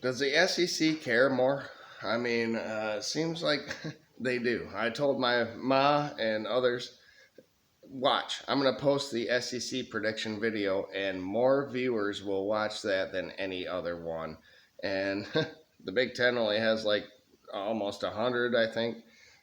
Does the SEC care more? I mean, it seems like they do. I told my ma and others, watch, I'm going to post the SEC prediction video, and more viewers will watch that than any other one. And the Big Ten only has like almost 100, I think,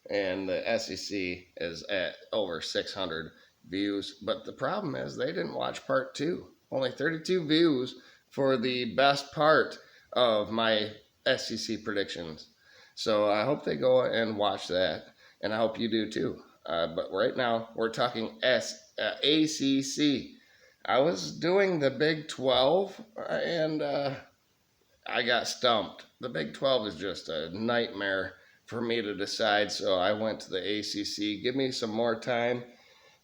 and the SEC is at over 600 views. But the problem is they didn't watch part two. Only 32 views for the best part of my SEC predictions. So I hope they go and watch that, and I hope you do too. But right now we're talking ACC. I was doing the Big 12, and I got stumped. The Big 12 is just a nightmare for me to decide, so I went to the ACC. Give me some more time.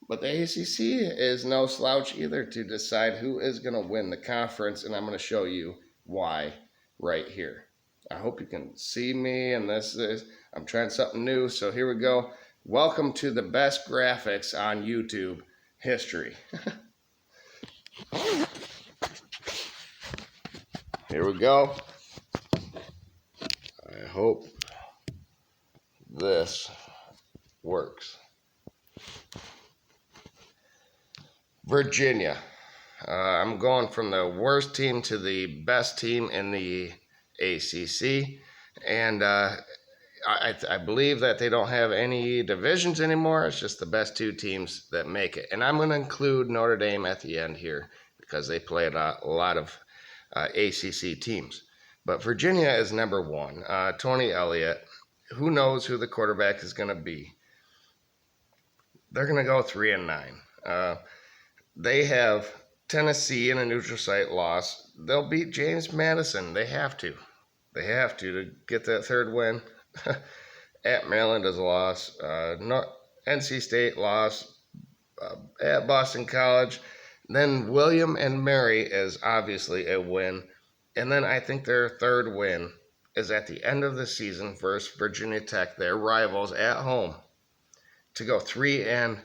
But the ACC is no slouch either to decide who is going to win the conference, and I'm going to show you why right here. I hope you can see me, and I'm trying something new, so here we go. Welcome to the best graphics on YouTube history. Here we go. I hope this works. Virginia. I'm going from the worst team to the best team in the ACC, and I believe that they don't have any divisions anymore. It's just the best two teams that make it. And I'm going to include Notre Dame at the end here because they played a lot of ACC teams. But Virginia is number one. Tony Elliott, who knows who the quarterback is going to be? They're going to go 3-9. They have Tennessee in a neutral site loss. They'll beat James Madison. They have to. They have to get that third win. At Maryland is a loss. NC State loss. At Boston College. Then William and Mary is obviously a win. And then I think their third win is at the end of the season versus Virginia Tech, their rivals at home, to go 3-9.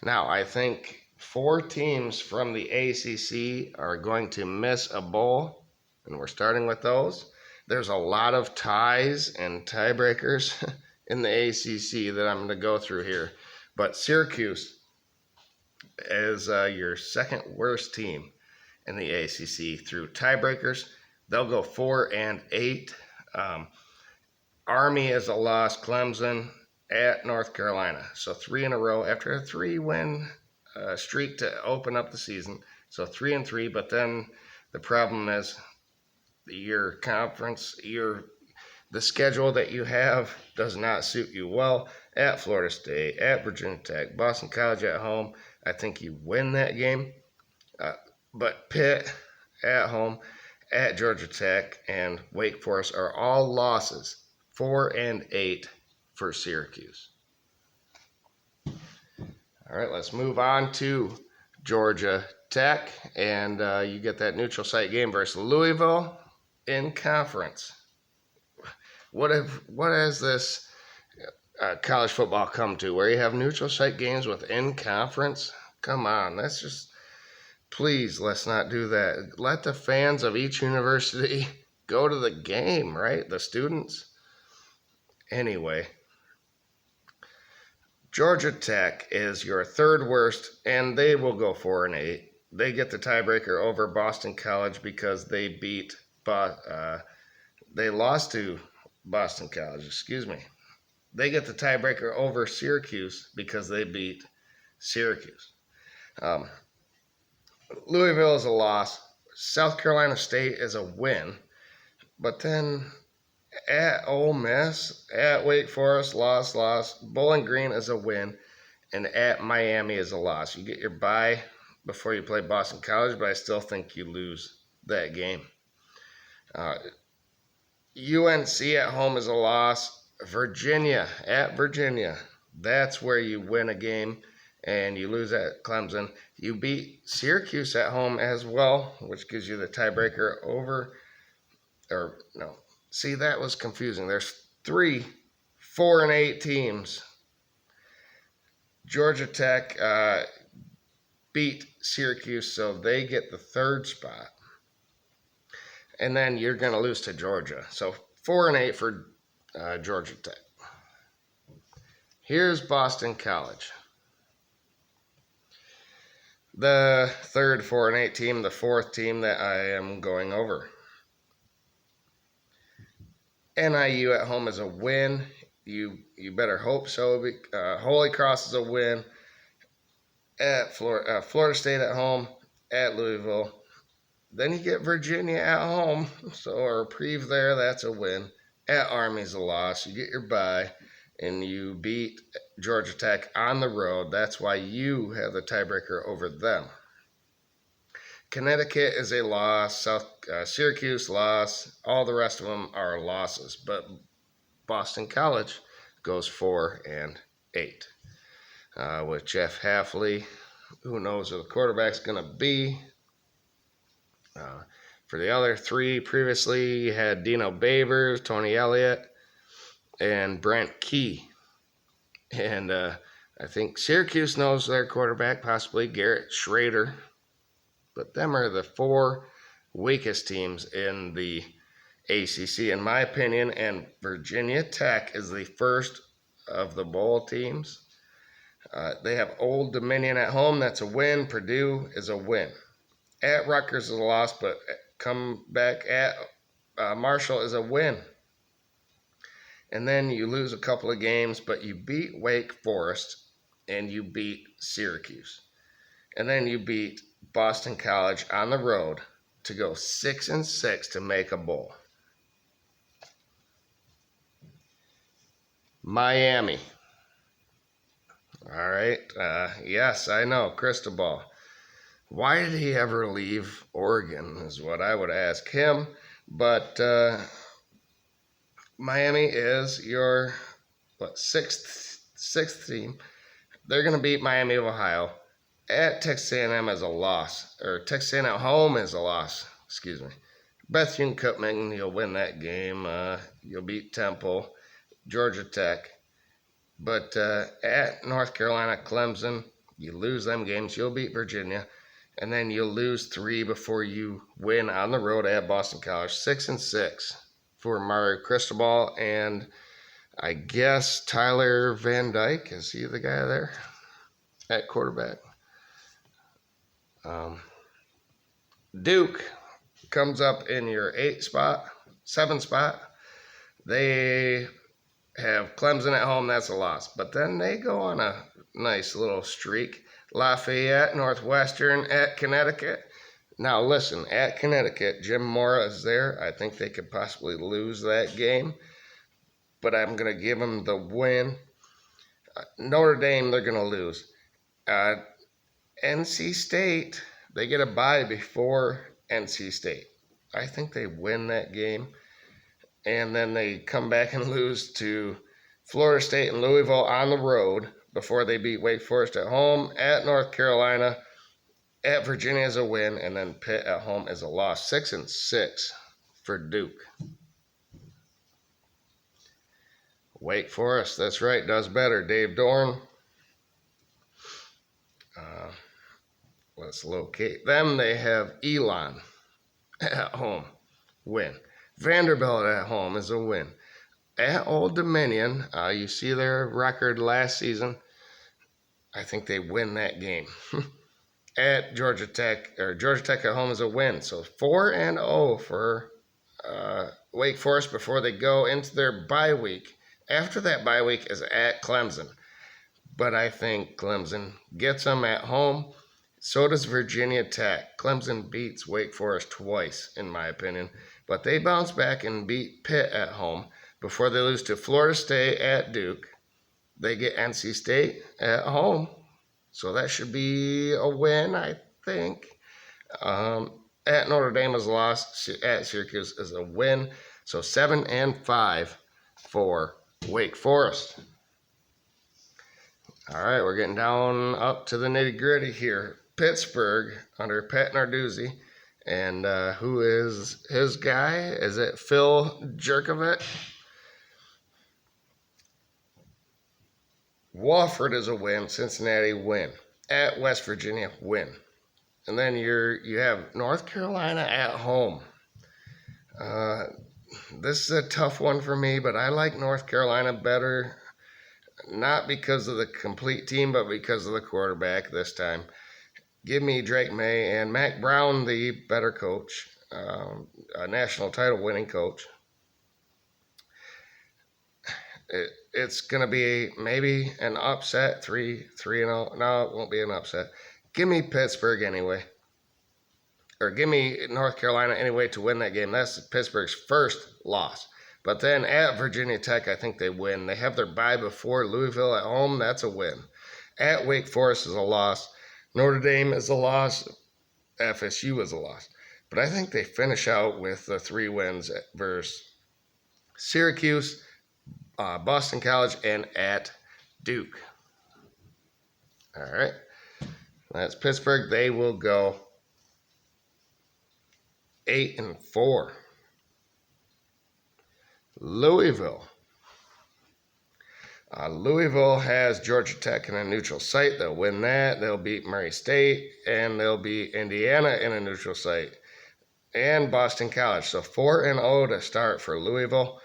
Now, I think 4 teams from the ACC are going to miss a bowl, and we're starting with those. There's a lot of ties and tiebreakers in the ACC that I'm going to go through here. But Syracuse is your second worst team in the ACC through tiebreakers. They'll go 4-8. Army is a loss. Clemson at North Carolina. So 3 in a row after a 3-win streak to open up the season. So 3-3, but then the problem is your conference, the schedule that you have does not suit you well. At Florida State, at Virginia Tech, Boston College at home, I think you win that game. But Pitt at home, at Georgia Tech, and Wake Forest are all losses. 4-8 for Syracuse. All right, let's move on to Georgia Tech, and you get that neutral site game versus Louisville in conference. What has this college football come to, where you have neutral site games within conference? Come on, that's just, please, let's not do that. Let the fans of each university go to the game, right? The students. Anyway, Georgia Tech is your third worst, and they will go 4-8. They get the tiebreaker over Boston College because they they lost to Boston College, excuse me. They get the tiebreaker over Syracuse because they beat Syracuse. Louisville is a loss. South Carolina State is a win. But then at Ole Miss, at Wake Forest, loss. Bowling Green is a win. And at Miami is a loss. You get your bye before you play Boston College, but I still think you lose that game. UNC at home is a loss. Virginia, at Virginia, that's where you win a game, and you lose at Clemson. You beat Syracuse at home as well, which gives you the tiebreaker over, or no. See, that was confusing. There's 3 4-8 teams. Georgia Tech beat Syracuse, so they get the third spot. And then you're going to lose to Georgia. So 4-8 for Georgia Tech. Here's Boston College. The third 4-8 team, the fourth team that I am going over. NIU at home is a win. You better hope so. Holy Cross is a win. At Florida State at home, at Louisville. Then you get Virginia at home, so a reprieve there, that's a win. At Army's a loss. You get your bye, and you beat Georgia Tech on the road. That's why you have the tiebreaker over them. Connecticut is a loss. Syracuse loss. All the rest of them are losses, but Boston College goes 4-8 with Jeff Hafley. Who knows who the quarterback's going to be? For the other three, previously you had Dino Babers, Tony Elliott, and Brent Key. And I think Syracuse knows their quarterback, possibly Garrett Schrader. But them are the four weakest teams in the ACC, in my opinion. And Virginia Tech is the first of the bowl teams. They have Old Dominion at home. That's a win. Purdue is a win. At Rutgers is a loss, but come back at Marshall is a win. And then you lose a couple of games, but you beat Wake Forest and you beat Syracuse. And then you beat Boston College on the road to go 6-6 to make a bowl. Miami. All right. Yes, I know. Cristobal. Why did he ever leave Oregon is what I would ask him. But Miami is your sixth team. They're going to beat Miami of Ohio. At Texas A&M is a loss. Or Texas A&M at home is a loss. Excuse me. Bethune-Cookman, you'll win that game. You'll beat Temple. Georgia Tech. But at North Carolina, Clemson, you lose them games. You'll beat Virginia. And then you'll lose 3 before you win on the road at Boston College. 6-6 for Mario Cristobal. And I guess Tyler Van Dyke, is he the guy there at quarterback? Duke comes up in your 7 spot. They have Clemson at home. That's a loss. But then they go on a nice little streak. Lafayette, Northwestern, at Connecticut. Now listen, at Connecticut, Jim Mora is there. I think they could possibly lose that game, but I'm going to give them the win. Notre Dame, they're going to lose. NC State, they get a bye before NC State. I think they win that game, and then they come back and lose to Florida State and Louisville on the road before they beat Wake Forest at home. At North Carolina, at Virginia is a win, and then Pitt at home is a loss. 6-6 for Duke. Wake Forest, that's right, does better. Dave Dorn. Let's locate them. They have Elon at home, win. Vanderbilt at home is a win. At Old Dominion, you see their record last season. I think they win that game. At Georgia Tech at home is a win. So 4-0 for Wake Forest before they go into their bye week. After that bye week is at Clemson. But I think Clemson gets them at home. So does Virginia Tech. Clemson beats Wake Forest twice, in my opinion. But they bounce back and beat Pitt at home before they lose to Florida State at Duke. They get NC State at home. So that should be a win, I think. At Notre Dame is a loss. At Syracuse is a win. So 7-5 for Wake Forest. All right, we're getting down up to the nitty-gritty here. Pittsburgh under Pat Narduzzi. And who is his guy? Is it Phil Jerkovich? Wofford is a win. Cincinnati, win. At West Virginia, win. And then you have North Carolina at home. Uh, this is a tough one for me, but I like North Carolina better, not because of the complete team, but because of the quarterback this time. Give me Drake May and Mac Brown, the better coach, a national title winning coach. It's going to be maybe an upset, 3-0. No, it won't be an upset. Give me Pittsburgh anyway. Or give me North Carolina anyway to win that game. That's Pittsburgh's first loss. But then at Virginia Tech, I think they win. They have their bye before Louisville at home. That's a win. At Wake Forest is a loss. Notre Dame is a loss. FSU is a loss. But I think they finish out with the 3 wins versus Syracuse, Boston College, and at Duke. All right. That's Pittsburgh. They will go 8-4. Louisville. Louisville has Georgia Tech in a neutral site. They'll win that. They'll beat Murray State, and they'll beat Indiana in a neutral site, and Boston College. So 4-0 to start for Louisville.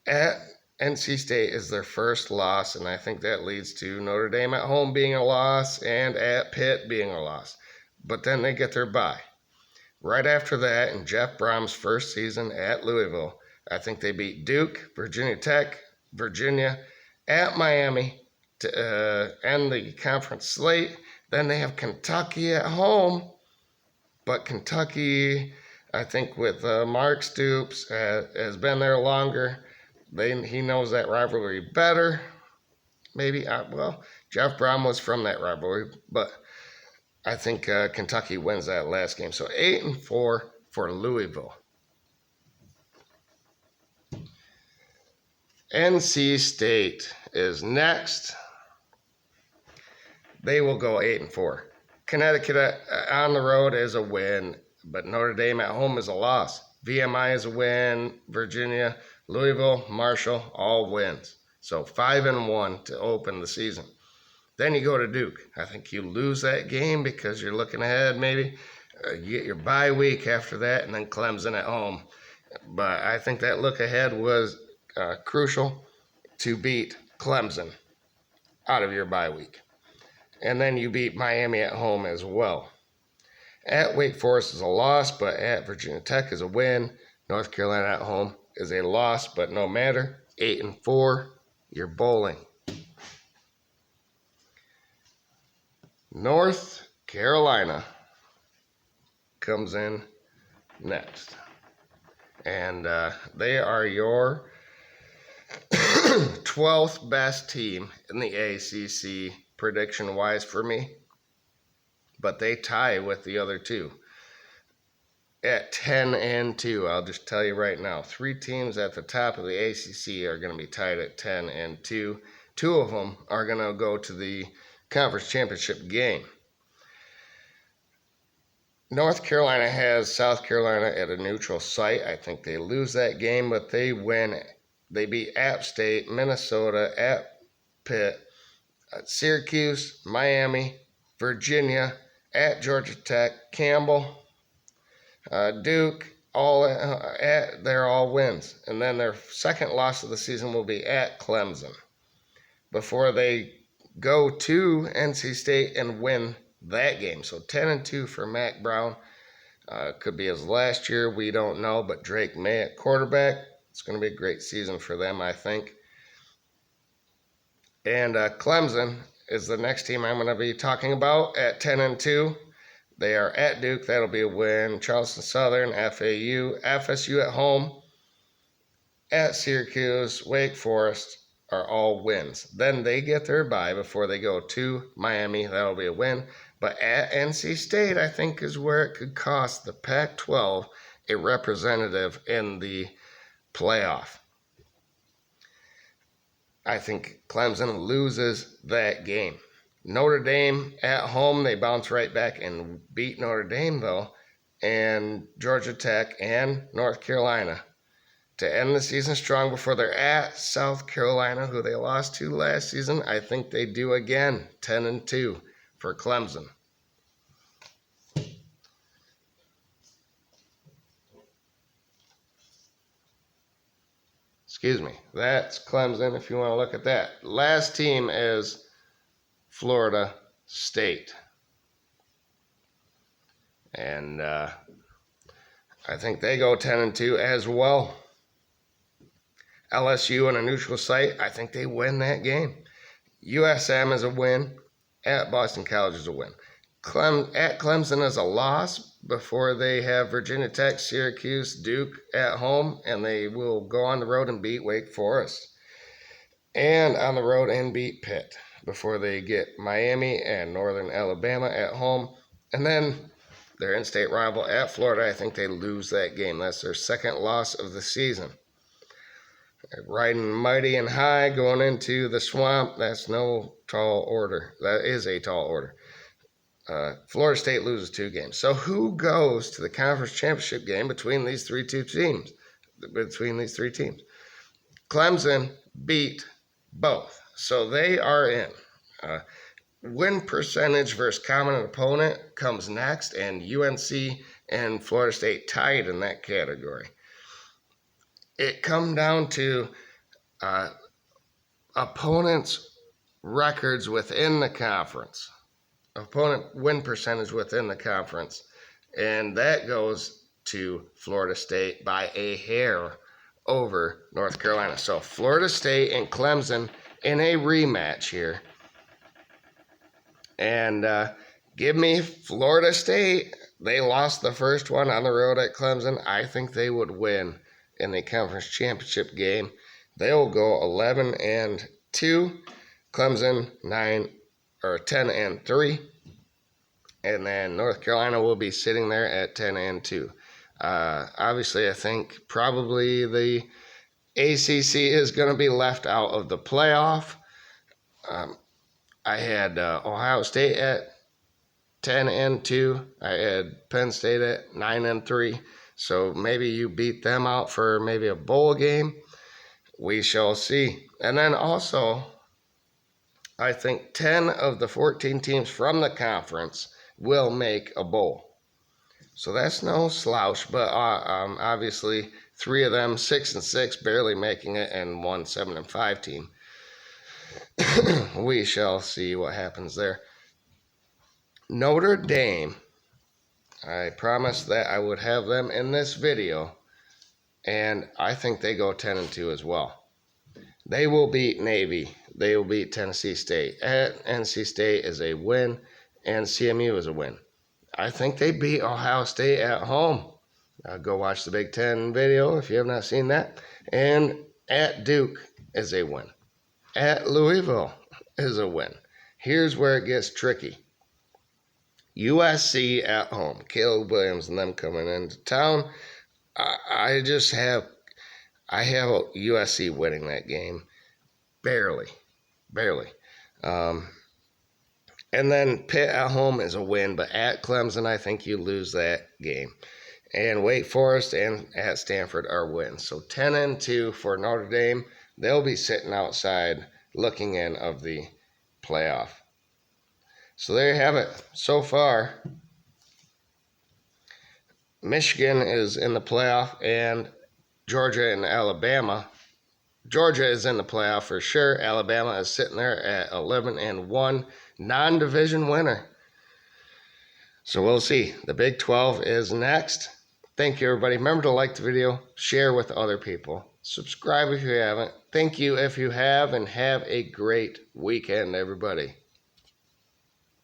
At NC State is their first loss, and I think that leads to Notre Dame at home being a loss and at Pitt being a loss. But then they get their bye. Right after that, in Jeff Brom's first season at Louisville, I think they beat Duke, Virginia Tech, Virginia, at Miami to end the conference slate. Then they have Kentucky at home. But Kentucky, I think with Mark Stoops, has been there longer. He knows that rivalry better. Maybe, Jeff Brom was from that rivalry, but I think Kentucky wins that last game. So 8-4 for Louisville. NC State is next. They will go 8-4. Connecticut on the road is a win, but Notre Dame at home is a loss. VMI is a win. Virginia, Louisville, Marshall, all wins. So 5-1 to open the season. Then you go to Duke. I think you lose that game because you're looking ahead maybe. You get your bye week after that, and then Clemson at home. But I think that look ahead was crucial to beat Clemson out of your bye week. And then you beat Miami at home as well. At Wake Forest is a loss, but at Virginia Tech is a win. North Carolina at home is a loss, but no matter. 8-4, you're bowling. North Carolina comes in next. And they are your 12th best team in the ACC prediction-wise for me. But they tie with the other two at 10-2. I'll just tell you right now, 3 teams at the top of the ACC are going to be tied at 10-2. 2 of them are going to go to the conference championship game. North Carolina has South Carolina at a neutral site. I think they lose that game, but they win. They beat App State, Minnesota, at Pitt, Syracuse, Miami, Virginia, at Georgia Tech, Campbell, Duke, they're all wins. And then their second loss of the season will be at Clemson before they go to NC State and win that game. So 10-2 for Mac Brown. Could be his last year. We don't know. But Drake May at quarterback. It's going to be a great season for them, I think. And Clemson is the next team I'm going to be talking about at 10-2. They are at Duke. That'll be a win. Charleston Southern, FAU, FSU at home, at Syracuse, Wake Forest are all wins. Then they get their bye before they go to Miami. That'll be a win. But at NC State, I think, is where it could cost the Pac-12 a representative in the playoff. I think Clemson loses that game. Notre Dame at home, they bounce right back and beat Notre Dame, though, and Georgia Tech and North Carolina to end the season strong before they're at South Carolina, who they lost to last season. I think they do again, 10-2 for Clemson. Excuse me. That's Clemson if you want to look at that. Last team is Florida State. And I think they go 10-2 as well. LSU on a neutral site, I think they win that game. USM is a win. At Boston College is a win. At Clemson is a loss before they have Virginia Tech, Syracuse, Duke at home, and they will go on the road and beat Wake Forest. And on the road and beat Pitt before they get Miami and Northern Alabama at home. And then their in-state rival at Florida, I think they lose that game. That's their second loss of the season. Riding mighty and high going into the swamp, that's no tall order. That is a tall order. Florida State loses 2 games. So who goes to the conference championship game between these three teams? Clemson beat both. So they are in. Win percentage versus common opponent comes next, and UNC and Florida State tied in that category. It comes down to opponents' records within the conference, opponent win percentage within the conference, and that goes to Florida State by a hair over North Carolina. So Florida State and Clemson in a rematch here. And give me Florida State. They lost the first one on the road at Clemson. I think they would win in the conference championship game. They will go 11-2. Clemson 10-3. And then North Carolina will be sitting there at 10-2. Obviously, I think probably the ACC is going to be left out of the playoff. I had Ohio State at 10-2. I had Penn State at 9-3. So maybe you beat them out for maybe a bowl game. We shall see. And then also, I think 10 of the 14 teams from the conference will make a bowl. So that's no slouch, but obviously 3 of them, 6-6, barely making it, and 1 7-5 team. We shall see what happens there. Notre Dame, I promised that I would have them in this video, and I think they go 10-2 as well. They will beat Navy. They will beat Tennessee State. At NC State is a win, and CMU is a win. I think they beat Ohio State at home. Go watch the Big Ten video if you have not seen that. And at Duke is a win. At Louisville is a win. Here's where it gets tricky. USC at home. Caleb Williams and them coming into town. I have USC winning that game. Barely. And then Pitt at home is a win, but at Clemson, I think you lose that game. And Wake Forest and at Stanford are wins. So 10-2 for Notre Dame. They'll be sitting outside looking in of the playoff. So there you have it. So far, Michigan is in the playoff, and Georgia and Alabama. Georgia is in the playoff for sure. Alabama is sitting there at 11-1, non-division winner. So we'll see. The Big 12 is next. Thank you, everybody. Remember to like the video, share with other people. Subscribe if you haven't. Thank you if you have, and have a great weekend, everybody.